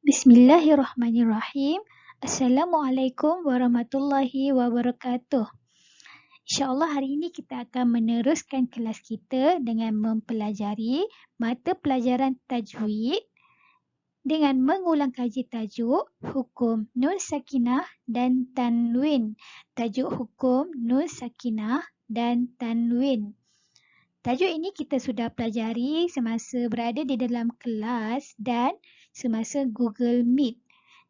Bismillahirrahmanirrahim. Assalamualaikum warahmatullahi wabarakatuh. InsyaAllah hari ini kita akan meneruskan kelas kita dengan mempelajari mata pelajaran tajwid dengan mengulang kaji tajuk hukum nun sakinah dan tanwin. Tajuk hukum nun sakinah dan tanwin. Tajuk ini kita sudah pelajari semasa berada di dalam kelas dan semasa Google Meet.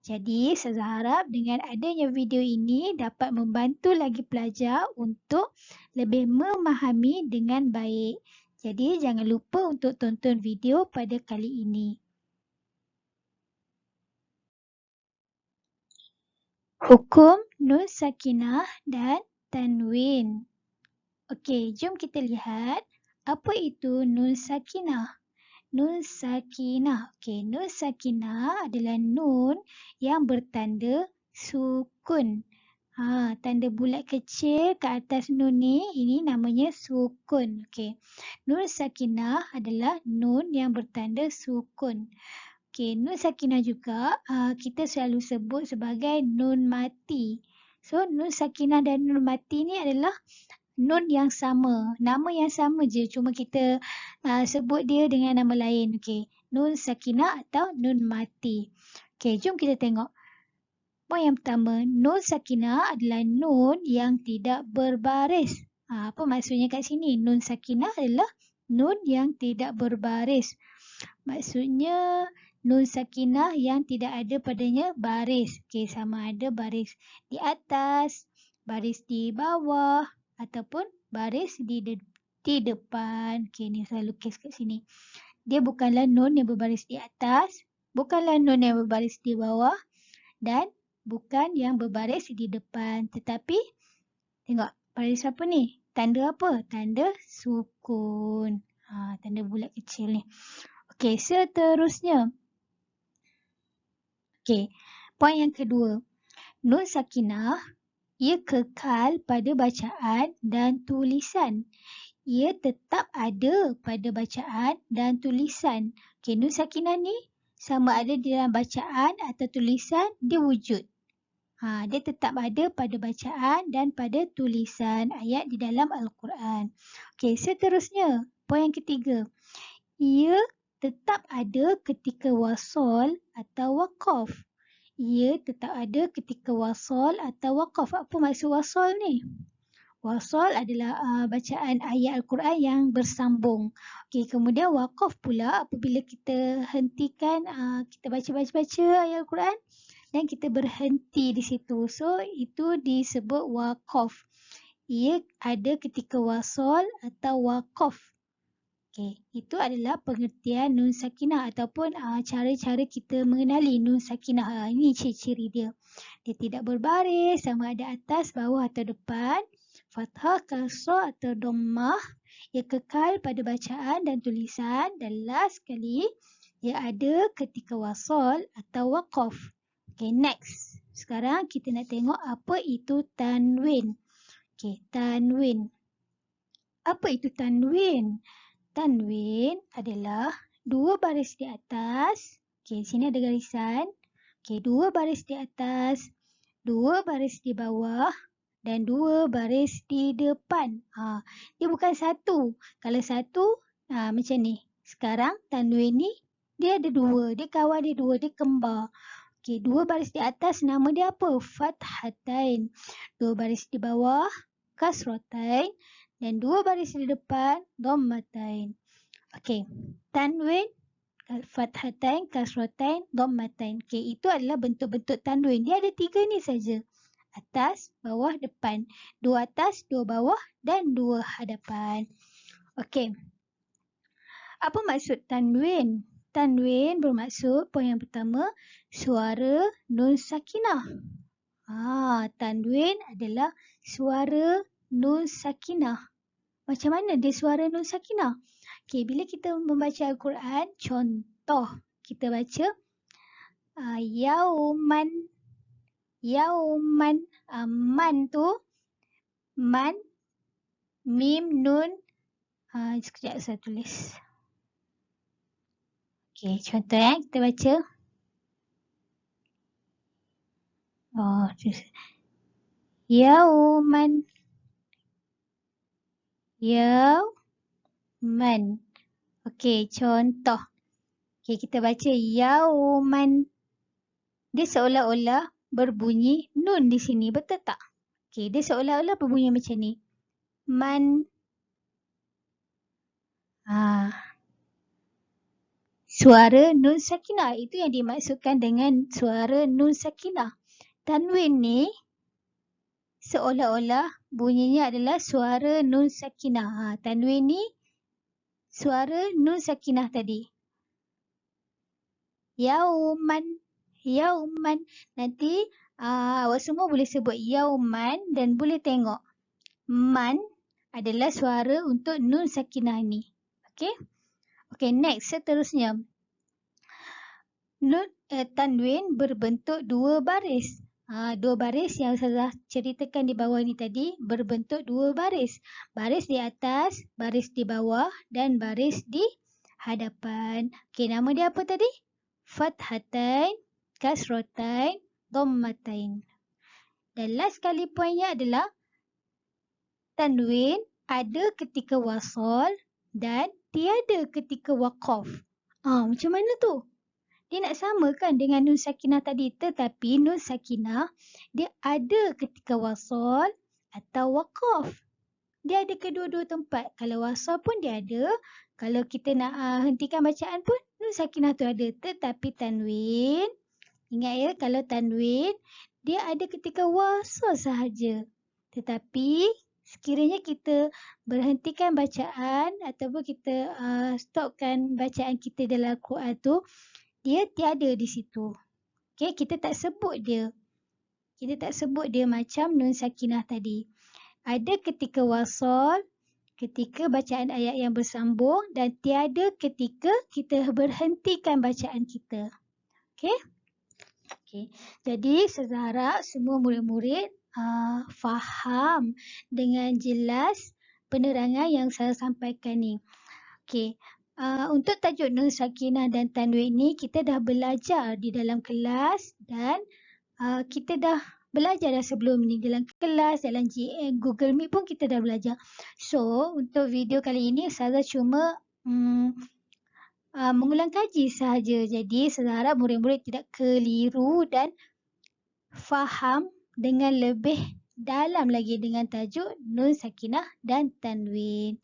Jadi, saya harap dengan adanya video ini dapat membantu lagi pelajar untuk lebih memahami dengan baik. Jadi, jangan lupa untuk tonton video pada kali ini. Hukum nun sakinah dan tanwin. Okey, jom kita lihat apa itu nun sakinah. Nun sakinah. Okey, nun sakinah adalah nun yang bertanda sukun. Tanda bulat kecil ke atas nun ni, ini namanya sukun. Okey. Nun sakinah adalah nun yang bertanda sukun. Okey, nun sakinah juga kita selalu sebut sebagai nun mati. So, nun sakinah dan nun mati ni adalah nun yang sama, nama yang sama je, cuma kita sebut dia dengan nama lain. Okey, nun sakinah atau nun mati. Okey, jom kita tengok. Poin yang pertama, nun sakinah adalah nun yang tidak berbaris. Apa maksudnya kat sini? Nun sakinah adalah nun yang tidak berbaris. Maksudnya nun sakinah yang tidak ada padanya baris. Okey, sama ada baris di atas, baris di bawah ataupun baris di depan. Okey, ni saya lukis kat sini. Dia bukanlah nun yang berbaris di atas, bukanlah nun yang berbaris di bawah dan bukan yang berbaris di depan. Tetapi tengok baris apa ni? Tanda apa? Tanda sukun. Tanda bulat kecil ni. Okey, seterusnya. Okey, poin yang kedua. Nun sakinah ia kekal pada bacaan dan tulisan. Ia tetap ada pada bacaan dan tulisan. Okey, nun sakinah ni sama ada di dalam bacaan atau tulisan, dia wujud. Dia tetap ada pada bacaan dan pada tulisan ayat di dalam Al-Quran. Okey, seterusnya, poin yang ketiga. Ia tetap ada ketika wasal atau waqaf. Ia tetap ada ketika wasal atau waqaf. Apa maksud wasal ni? Wasal adalah bacaan ayat Al-Quran yang bersambung. Okey, kemudian waqaf pula apabila kita hentikan, kita baca ayat Al-Quran dan kita berhenti di situ. So, itu disebut waqaf. Ia ada ketika wasal atau waqaf. Okey, itu adalah pengertian nun sakinah ataupun cara-cara kita mengenali nun sakinah. Ini ciri-ciri dia. Dia tidak berbaris sama ada atas, bawah atau depan. Fathah, kasrah atau dhammah. Ia kekal pada bacaan dan tulisan. Dan last sekali, ia ada ketika wasal atau waqaf. Okey, next. Sekarang kita nak tengok apa itu tanwin. Okey, tanwin. Apa itu tanwin? Tanwin adalah dua baris di atas. Okey, sini ada garisan. Okey, dua baris di atas, dua baris di bawah dan dua baris di depan. Dia bukan satu. Kalau satu, macam ni. Sekarang tanwin ni dia ada dua. Dia kawan dia dua, dia kembar. Okey, dua baris di atas nama dia apa? Fathatain. Dua baris di bawah, kasratain. Dan dua baris di depan, dhammatain. Okey, tanwin, fathatain, kasratain, dhammatain. Okey, itu adalah bentuk-bentuk tanwin. Dia ada tiga ni saja. Atas, bawah, depan. Dua atas, dua bawah dan dua hadapan. Okey. Apa maksud tanwin? Tanwin bermaksud, poin yang pertama, suara nun sakinah. Tanwin adalah suara nun sakinah. Macam mana dia suara nun sakinah? Okey, bila kita membaca Al-Quran, contoh kita baca yauman. Yauman. Man tu, man, mim, nun. Sekejap saya tulis. Okey, contoh kita baca. Yauman. Yauman. Okey, contoh. Okey, kita baca yauman. Dia seolah-olah berbunyi nun di sini, betul tak? Okey, dia seolah-olah berbunyi macam ni. Man. Suara nun sakinah. Itu yang dimaksudkan dengan suara nun sakinah. Tanwin ni seolah-olah bunyinya adalah suara nun sakinah. Tanwin ni suara nun sakinah tadi. Yauman. Yauman. Nanti awak semua boleh sebut yauman dan boleh tengok. Man adalah suara untuk nun sakinah ni. Okey? Okey, next. Seterusnya. Nun tanwin berbentuk dua baris. Dua baris yang saya ceritakan di bawah ni tadi berbentuk dua baris. Baris di atas, baris di bawah dan baris di hadapan. Okey, nama dia apa tadi? Fathatain, kasratain, dhammatain. Dan last kali poinnya adalah tanwin ada ketika wasal dan tiada ketika waqaf. Macam mana tu? Dia nak samakan dengan nun sakinah tadi, tetapi nun sakinah dia ada ketika wasal atau waqaf. Dia ada kedua-dua tempat. Kalau wasal pun dia ada. Kalau kita nak hentikan bacaan pun nun sakinah tu ada. Tetapi tanwin, ingat ya, kalau tanwin dia ada ketika wasal sahaja. Tetapi sekiranya kita berhentikan bacaan ataupun kita stopkan bacaan kita dalam Al-Quran tu, dia tiada di situ. Okey, kita tak sebut dia. Kita tak sebut dia macam nun sakinah tadi. Ada ketika wasal, ketika bacaan ayat yang bersambung dan tiada ketika kita berhentikan bacaan kita. Okey? Okey. Jadi saya harap semua murid-murid faham dengan jelas penerangan yang saya sampaikan ni. Okey. Untuk tajuk nun sakinah dan tanwin ni kita dah belajar di dalam kelas dan kita dah belajar dah sebelum ni dalam kelas, dalam Google Meet pun kita dah belajar. So, untuk video kali ini saya cuma mengulang kaji sahaja. Jadi, saya harap murid-murid tidak keliru dan faham dengan lebih dalam lagi dengan tajuk nun sakinah dan tanwin.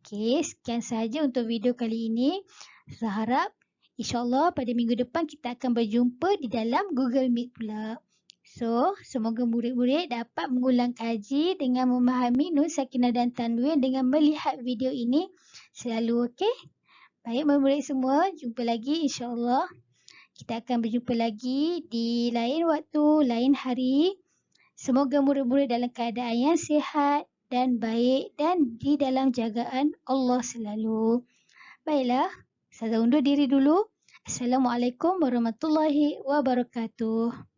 Okey, sekian sahaja untuk video kali ini. Saya harap insyaAllah pada minggu depan kita akan berjumpa di dalam Google Meet pula. So, semoga murid-murid dapat mengulang kaji dengan memahami nun sakinah dan tanwin dengan melihat video ini selalu, okey? Baik murid-murid semua, jumpa lagi insyaAllah. Kita akan berjumpa lagi di lain waktu, lain hari. Semoga murid-murid dalam keadaan yang sihat dan baik dan di dalam jagaan Allah selalu. Baiklah, saya undur diri dulu. Assalamualaikum warahmatullahi wabarakatuh.